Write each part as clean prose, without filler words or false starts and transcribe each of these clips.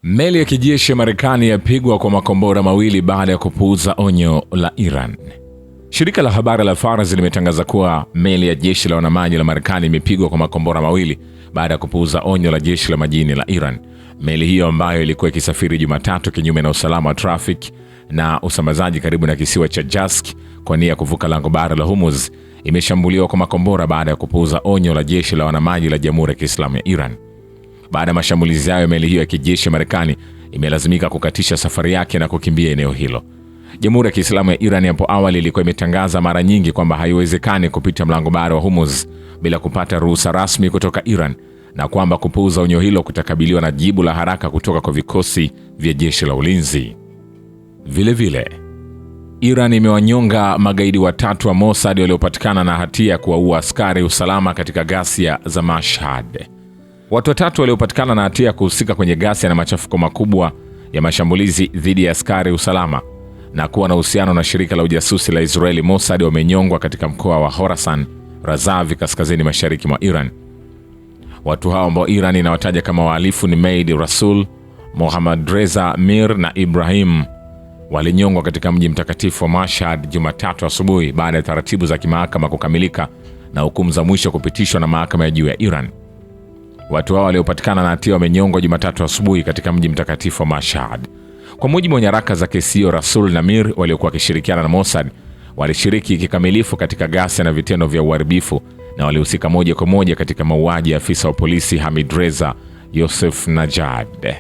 Meli ya kijeshi ya Marekani yapigwa kwa makombora mawili baada ya kupuuza onyo la Iran. Shirika la habari la Fars limetangaza kuwa meli ya jeshi la wanamaji la Marekani imepigwa kwa makombora mawili baada ya kupuuza onyo la jeshi la majini la Iran. Meli hiyo ambayo ilikuwa ikisafiri Jumatatu kinyume na usalama wa traffic na usambazaji karibu na kisiwa cha Jask kwa nia ya kuvuka lango bahari la Hormuz imeshambuliwa kwa makombora baada ya kupuuza onyo la jeshi la wanamaji la Jamhuri ya Kiislamu ya Iran. Baada ya mashambulizi hayo, meli hiyo ya kijeshi ya Marekani imelazimika kukatisha safari yake na kukimbia eneo hilo. Jamhuri ya Kiislamu ya Iran hapo awali ilikuwa imetangaza mara nyingi kwamba haiwezekani kupita mlango bahari wa Hormuz bila kupata ruhusa rasmi kutoka Iran, na kwamba kupuuza onyo hilo kutakabiliwa na jibu la haraka kutoka kwa vikosi vya jeshi la ulinzi. Vile Iran imewanyonga magaidi watatu wa Mossad waliopatikana na hatia ya kuwaua askari usalama katika ghasia za Mashhad. Watu watatu waliopatikana na hatia ya kuhusika kwenye ghasia na machafuko makubwa ya mashambulizi dhidi ya askari usalama na kuwa na uhusiano na shirika la ujasusi la Israeli Mossad wamenyongwa katika mkoa wa Khorasan Razavi, kaskazini mashariki mwa Iran. Watu hao ambao Iran inawataja kama wahalifu ni Meid Rasul, Mohammad Reza Mir na Ibrahim walinyongwa katika mji mtakatifu wa Mashhad Jumatatu asubuhi baada ya taratibu za kimahakama kukamilika na hukumu za mwisho kupitishwa na mahakama ya juu ya Iran. Watu hao waliopatikana na hatia wamenyongwa Jumatatu asubuhi katika mji mtakatifu wa Mashhad. Kwa mujibu wa nyaraka za kesi hiyo, Rasul na Mir waliokuwa wakishirikiana na Mossad walishiriki kikamilifu katika ghasia na vitendo vya uharibifu na walihusika moja kwa moja katika mauaji ya afisa wa polisi Hamid Reza Yosef Najad.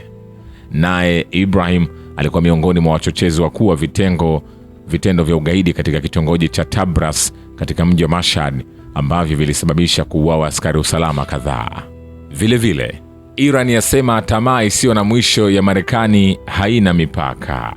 Naye Ibrahim alikuwa miongoni mwa wachochezi wakuu wa vitendo vya ugaidi katika kitongoji cha Tabras katika mji wa Mashhad ambavyo vilisababisha kuuawa askari usalama kadhaa. Vile Iran yasema tamaa isiyo na mwisho ya Marekani haina mipaka.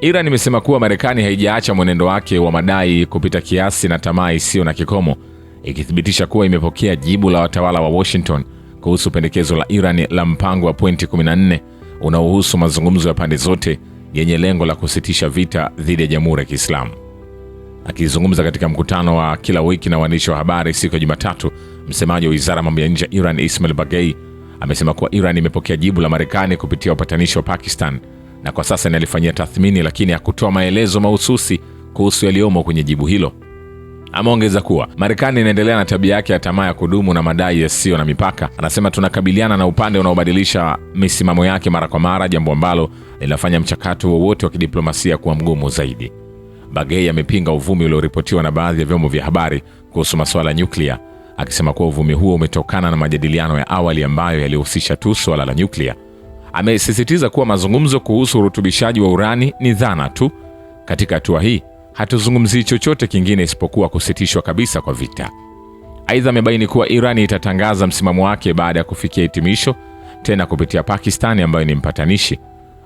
Iran imesema kuwa Marekani haijaacha mwenendo wake wa madai kupita kiasi na tamaa isiyo na kikomo, ikithibitisha kuwa imepokea jibu la watawala wa Washington kuhusu pendekezo la Iran la mpango wa pointi 14 unaohusu mazungumzo ya pande zote yenye lengo la kusitisha vita dhidi ya Jamhuri ya Kiislamu. Akizungumza katika mkutano wa kila wiki na waandishi wa habari siku ya Jumatatu, msemaji wa Wizara ya Mambo ya Nje ya Iran Ismail Baghei amesema kuwa Iran imepokea jibu la Marekani kupitia upatanishi wa Pakistan na kwa sasa inalifanyia tathmini, lakini hakutoa maelezo mahususi kuhusu yaliyomo kwenye jibu hilo. Ameongeza kuwa Marekani inaendelea na tabia yake ya tamaa ya kudumu na madai yasiyo na mipaka. Anasema tunakabiliana na upande unaobadilisha misimamo yake mara kwa mara, jambo ambalo linafanya mchakato wowote wa kidiplomasia kuwa mgumu zaidi. Baghei amepinga uvumi ulioripotiwa na baadhi ya vyombo vya habari kuhusu masuala ya nyuklia, akisema kuwa uvumi huo umetokana na majadiliano ya awali ambayo yalihusisha tu suala la nyuklia. Amesisitiza kuwa mazungumzo kuhusu urutubishaji wa urani ni dhana tu. Katika hatua hii hatuzungumzii chochote kingine isipokuwa kusitishwa kabisa kwa vita. Aidha, amebaini kuwa Iran itatangaza msimamo wake baada ya kufikia hitimisho, tena kupitia Pakistani ambayo ni mpatanishi.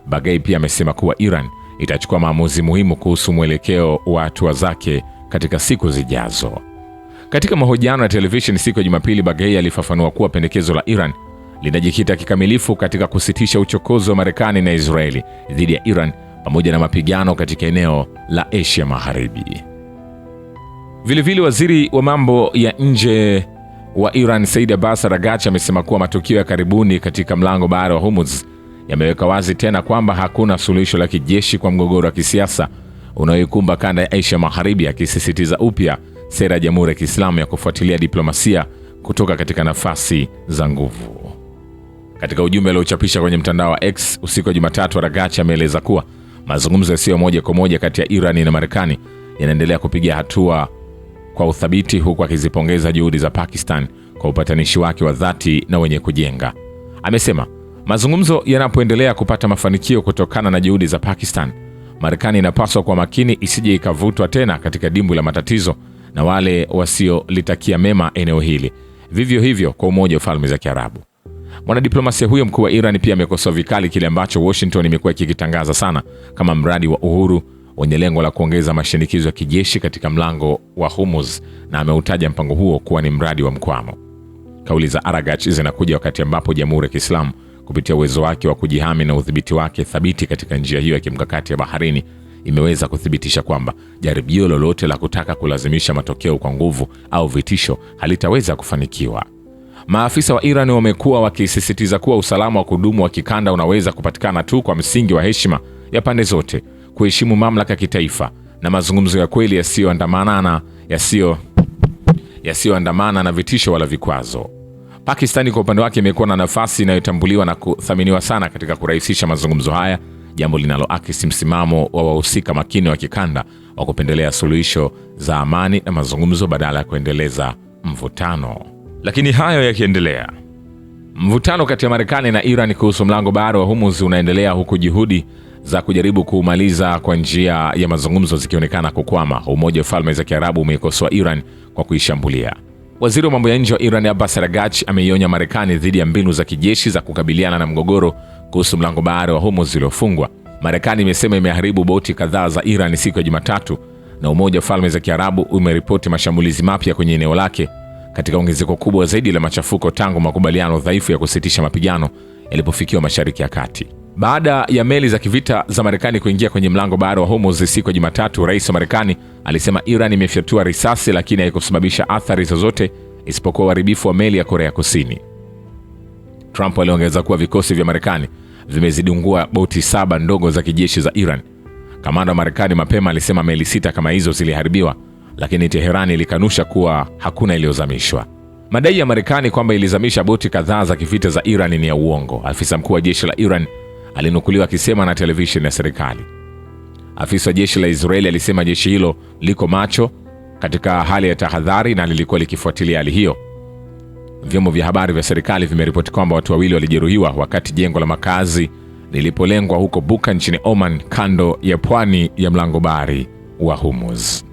Baghei pia amesema kuwa Iran itachukua maamuzi muhimu kuhusu mwelekeo wa hatua zake katika siku zijazo. Katika mahojiano ya televisheni siku ya Jumapili, Baghei alifafanua kuwa pendekezo la Iran linajikita kikamilifu katika kusitisha uchokozi wa Marekani na Israeli dhidi ya Iran pamoja na mapigano katika eneo la Asia Magharibi. Vile waziri wa mambo ya nje wa Iran Said Abbas Araghchi amesema kuwa matukio ya karibuni katika mlango bahari wa Hormuz yameweka wazi tena kwamba hakuna suluhisho la kijeshi kwa mgogoro wa kisiasa unaoikumba kanda ya Asia Magharibi, akisisitiza upya sera ya Jamhuri ya Kiislamu ya kufuatilia diplomasia kutoka katika nafasi za nguvu. Katika ujumbe aliochapisha kwenye mtandao wa X usiku wa Jumatatu, Araghchi ameeleza kuwa mazungumzo yasiyo moja kwa moja kati ya Iran na Marekani yanaendelea kupiga hatua kwa uthabiti, huku akizipongeza juhudi za Pakistan kwa upatanishi wake wa dhati na wenye kujenga. Amesema mazungumzo yanapoendelea kupata mafanikio kutokana na juhudi za Pakistan, Marekani inapaswa kwa makini isije ikavutwa tena katika dimbwi la matatizo na wale wasiolitakia mema eneo hili. Vivyo hivyo kwa Umoja wa Falme za Kiarabu. Mwanadiplomasia huyo mkuu wa Iran pia amekosoa vikali kile ambacho Washington imekuwa ikikitangaza sana kama mradi wa uhuru wenye lengo la kuongeza mashinikizo ya kijeshi katika mlango wa Hormuz, na ameutaja mpango huo kuwa ni mradi wa mkwamo. Kauli za Araghchi zinakuja wakati ambapo Jamhuri ya Kiislamu kupitia uwezo wake wa kujihami na udhibiti wake thabiti katika njia hiyo ya kimkakati ya baharini imeweza kuthibitisha kwamba jaribio lolote la kutaka kulazimisha matokeo kwa nguvu au vitisho halitaweza kufanikiwa. Maafisa wa Iran wamekuwa wakisisitiza kuwa usalama wa kudumu wa kikanda unaweza kupatikana tu kwa msingi wa heshima ya pande zote, kuheshimu mamlaka ya kitaifa na mazungumzo ya kweli yasiyoandamana na vitisho wala vikwazo. Pakistani kwa upande wake imekuwa na nafasi inayotambuliwa na kuthaminiwa sana katika kurahisisha mazungumzo haya, jambo linaloakisi msimamo wa wahusika makini wa kikanda wa kupendelea suluhisho za amani na mazungumzo badala ya kuendeleza mvutano. Lakini hayo yakiendelea, mvutano kati ya Marekani na Iran kuhusu mlango bahari wa Hormuz unaendelea, huku juhudi za kujaribu kuumaliza kwa njia ya mazungumzo zikionekana kukwama. Umoja wa Falme za Kiarabu umeikosoa Iran kwa kuishambulia. Waziri wa mambo ya nje wa Iran Abbas Araghchi ameionya Marekani dhidi ya mbinu za kijeshi za kukabiliana na mgogoro kuhusu mlango bahari wa Hormuz uliofungwa. Marekani imesema imeharibu boti kadhaa za Iran siku ya Jumatatu, na Umoja wa Falme za Kiarabu umeripoti mashambulizi mapya kwenye eneo lake katika ongezeko kubwa zaidi la machafuko tangu makubaliano dhaifu ya kusitisha mapigano yalipofikiwa Mashariki ya Kati. Baada ya meli za kivita za Marekani kuingia kwenye mlango bahari wa Hormuz siku ya Jumatatu, Rais wa Marekani alisema Iran imefyatua risasi lakini haikusababisha athari zozote isipokuwa uharibifu wa meli ya Korea Kusini. Trump aliongeza kuwa vikosi vya Marekani vimezidungua boti 7 ndogo za kijeshi za Iran. Kamanda wa Marekani mapema alisema meli 6 kama hizo ziliharibiwa, lakini Teherani ilikanusha kuwa hakuna iliyozamishwa. Madai ya Marekani kwamba ilizamisha boti kadhaa za kivita za Iran ni ya uongo, afisa mkuu wa jeshi la Iran alinukuliwa akisema na televisheni ya serikali. Afisa wa jeshi la Israeli alisema jeshi hilo liko macho katika hali ya tahadhari na lilikuwa likifuatilia hali hiyo. Vyombo vya habari vya serikali vimeripoti kwamba watu 2 walijeruhiwa wakati jengo la makazi lilipolengwa huko Buka nchini Oman, kando ya pwani ya mlango bahari wa Hormuz.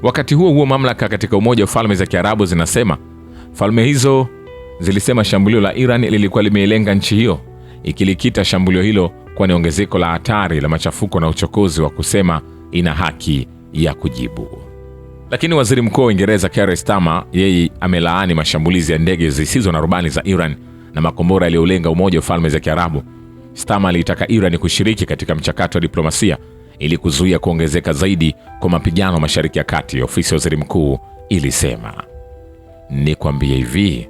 Wakati huo mamlaka katika Umoja wa Falme za Kiarabu zinasema falme hizo zilisema shambulio la Iran lilikuwa limeilenga nchi hiyo, ikilikita shambulio hilo kwa ni ongezeko la hatari la machafuko na uchokozi wa kusema ina haki ya kujibu. Lakini waziri mkuu wa Uingereza Keir Starmer yeye amelaani mashambulizi ya ndege zisizo na rubani za Iran na makombora yaliyolenga Umoja wa Falme za Kiarabu. Starmer alitaka Iran kushiriki katika mchakato wa diplomasia ili kuzuia kuongezeka zaidi kwa mapigano Mashariki ya Kati. Ofisi ya waziri mkuu ilisema, nikwambie hivi,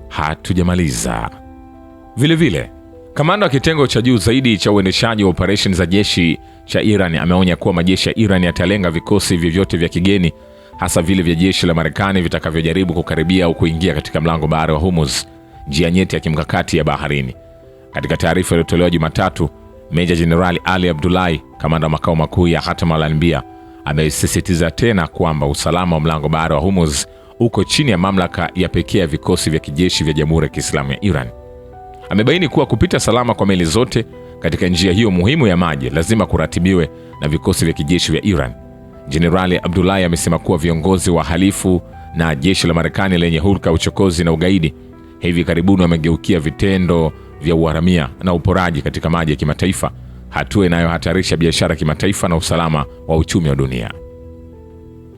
hatujamaliza. Vile kamanda wa kitengo cha juu zaidi cha uendeshaji wa operesheni za jeshi cha Iran ameonya kuwa majeshi ya Iran yatalenga vikosi vyovyote vya kigeni, hasa vile vya jeshi la Marekani vitakavyojaribu kukaribia au kuingia katika mlango bahari wa Hormuz, njia nyeti ya kimkakati ya baharini. Katika taarifa iliyotolewa Jumatatu, Meja Jenerali Ali Abdullahi, kamanda wa makao makuu ya Khatam al-Anbiya, amesisitiza tena kwamba usalama wa mlango bahari wa Hormuz uko chini ya mamlaka ya pekee ya vikosi vya kijeshi vya Jamhuri ya Kiislamu ya Iran. Amebaini kuwa kupita salama kwa meli zote katika njia hiyo muhimu ya maji lazima kuratibiwe na vikosi vya kijeshi vya Iran. Jenerali Abdullahi amesema kuwa viongozi wa halifu na jeshi la Marekani lenye hulka uchokozi na ugaidi hivi karibuni wamegeukia vitendo vya uharamia na uporaji katika maji ya kimataifa, hatua inayohatarisha biashara kimataifa na usalama wa uchumi wa dunia.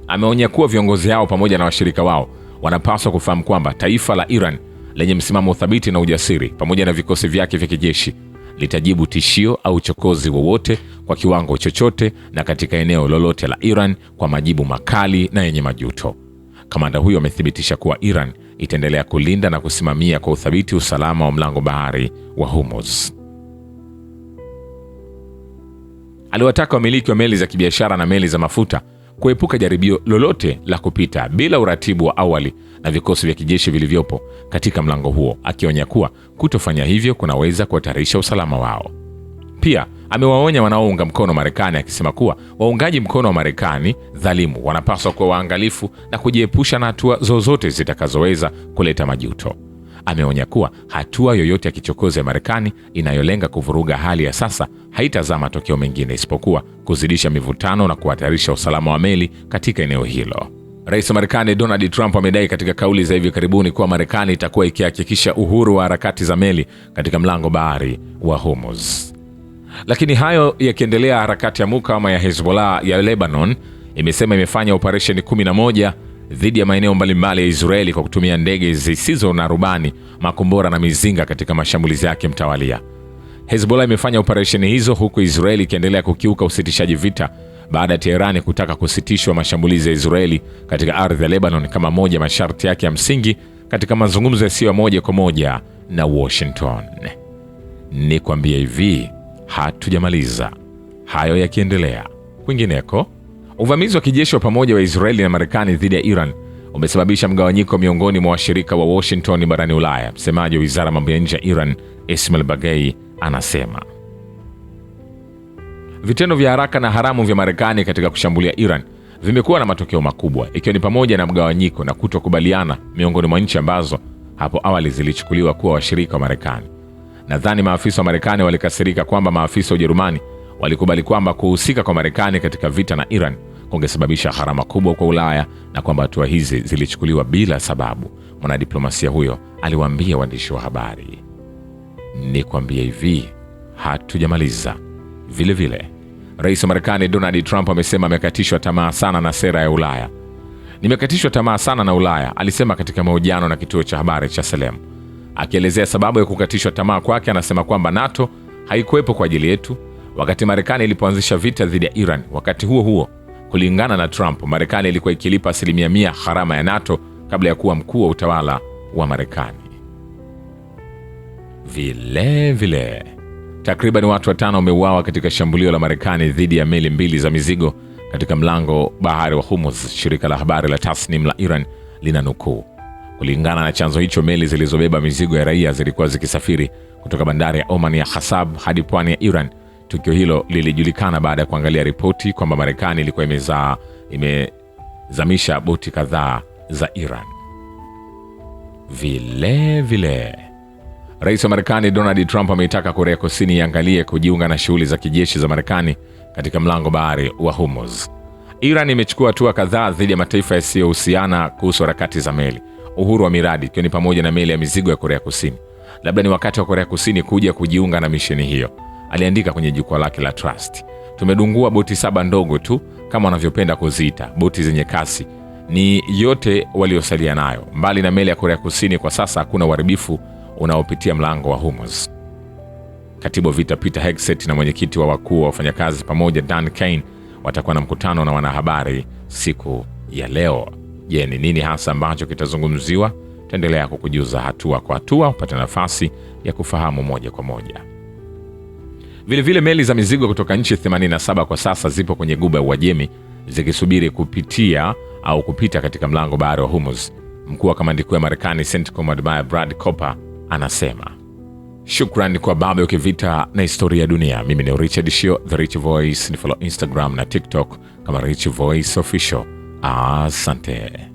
Ameonya kuwa viongozi hao pamoja na washirika wao wanapaswa kufahamu kwamba taifa la Iran lenye msimamo thabiti na ujasiri pamoja na vikosi vyake vya kijeshi litajibu tishio au uchokozi wowote kwa kiwango chochote na katika eneo lolote la Iran kwa majibu makali na yenye majuto. Kamanda huyo amethibitisha kuwa Iran itaendelea kulinda na kusimamia kwa uthabiti usalama wa mlango bahari wa Hormuz. Aliwataka wamiliki wa meli za kibiashara na meli za mafuta kuepuka jaribio lolote la kupita bila uratibu wa awali na vikosi vya kijeshi vilivyopo katika mlango huo, akionya kuwa kutofanya hivyo kunaweza kuhatarisha usalama wao. Pia amewaonya wanaounga mkono Marekani akisema kuwa waungaji mkono wa Marekani dhalimu wanapaswa kuwa waangalifu na kujiepusha na hatua zozote zitakazoweza kuleta majuto. Ameonya kuwa hatua yoyote ya kichokozi ya Marekani inayolenga kuvuruga hali ya sasa haitazaa matokeo mengine isipokuwa kuzidisha mivutano na kuhatarisha usalama wa meli katika eneo hilo. Rais wa Marekani Donald Trump amedai katika kauli za hivi karibuni kuwa Marekani itakuwa ikihakikisha uhuru wa harakati za meli katika mlango bahari wa Hormuz. Lakini hayo yakiendelea, harakati ya mukawama ya Hezbollah ya Lebanon imesema imefanya operesheni 11 dhidi ya maeneo mbalimbali ya Israeli kwa kutumia ndege zisizo na rubani, makombora na mizinga katika mashambulizi yake mtawalia. Hezbollah imefanya operesheni hizo huku Israeli ikiendelea kukiuka usitishaji vita baada ya Teherani kutaka kusitishwa mashambulizi ya Israeli katika ardhi ya Lebanon kama moja masharti yake ya msingi katika mazungumzo yasiyo moja kwa moja na Washington. Ni kwambia hivi, hatujamaliza. Hayo yakiendelea, kwingineko, uvamizi wa kijeshi wa pamoja wa Israeli na Marekani dhidi ya Iran umesababisha mgawanyiko miongoni mwa washirika wa Washington barani Ulaya. Msemaji wa Wizara ya Mambo ya Nje ya Iran, Ismail Baghei, anasema vitendo vya haraka na haramu vya Marekani katika kushambulia Iran vimekuwa na matokeo makubwa, ikiwa ni pamoja na mgawanyiko na kutokubaliana miongoni mwa nchi ambazo hapo awali zilichukuliwa kuwa washirika wa Marekani. Nadhani maafisa wa Marekani walikasirika kwamba maafisa wa Ujerumani walikubali kwamba kuhusika kwa Marekani katika vita na Iran kungesababisha gharama kubwa kwa Ulaya na kwamba hatua hizi zilichukuliwa bila sababu, mwanadiplomasia huyo aliwaambia waandishi wa habari. Ni kwambia hivi, hatujamaliza. Vile vile, Rais wa Marekani Donald Trump amesema amekatishwa tamaa sana na sera ya Ulaya. Nimekatishwa tamaa sana na Ulaya, alisema katika mahojiano na kituo cha habari cha Salem. Akielezea sababu ya kukatishwa tamaa kwake, anasema kwamba NATO haikuwepo kwa ajili yetu wakati Marekani ilipoanzisha vita dhidi ya Iran. Wakati huo huo, kulingana na Trump, Marekani ilikuwa ikilipa 100% gharama ya NATO kabla ya kuwa mkuu wa utawala wa Marekani. Vile vile, takriban watu 5 wameuawa katika shambulio la Marekani dhidi ya meli 2 za mizigo katika mlango bahari wa Hormuz, shirika la habari la Tasnim la Iran linanukuu. Kulingana na chanzo hicho, meli zilizobeba mizigo ya raia zilikuwa zikisafiri kutoka bandari ya Oman ya Hasab hadi pwani ya Iran. Tukio hilo lilijulikana baada ya kuangalia ripoti kwamba Marekani ilikuwa imezamisha boti kadhaa za Iran. Vile vile, Rais wa Marekani Donald Trump ameitaka Korea Kusini iangalie kujiunga na shughuli za kijeshi za Marekani katika mlango bahari wa Hormuz. Iran imechukua hatua kadhaa dhidi ya mataifa yasiyohusiana kuhusu harakati za meli, uhuru wa miradi, ikiwa ni pamoja na meli ya mizigo ya Korea Kusini. Labda ni wakati wa Korea Kusini kuja kujiunga na misheni hiyo, aliandika kwenye jukwaa lake la Trust. Tumedungua boti 7 ndogo tu, kama wanavyopenda kuziita, boti zenye kasi. Ni yote waliosalia nayo. Mbali na meli ya Korea Kusini, kwa sasa hakuna uharibifu unaopitia mlango wa Hormuz. Katibu wa vita Peter Hegseth na mwenyekiti wa wakuu wa wafanyakazi pamoja Dan Kane watakuwa na mkutano na wanahabari siku ya leo. Je, ni nini hasa ambacho kitazungumziwa? Tuendelea kukujuza hatua kwa hatua upate nafasi ya kufahamu moja kwa moja. Vile vile, meli za mizigo kutoka nchi 87 kwa sasa zipo kwenye Ghuba ya Uajemi zikisubiri kupita katika mlango bahari wa Hormuz. Mkuu wa kamandi kuu ya Marekani CENTCOM Admiral Brad Cooper anasema, shukrani kwa baba ya kivita na historia ya dunia. Mimi ni Richard Shio, The Rich Voice. Ni follow Instagram na TikTok kama Rich Voice Official. Asante.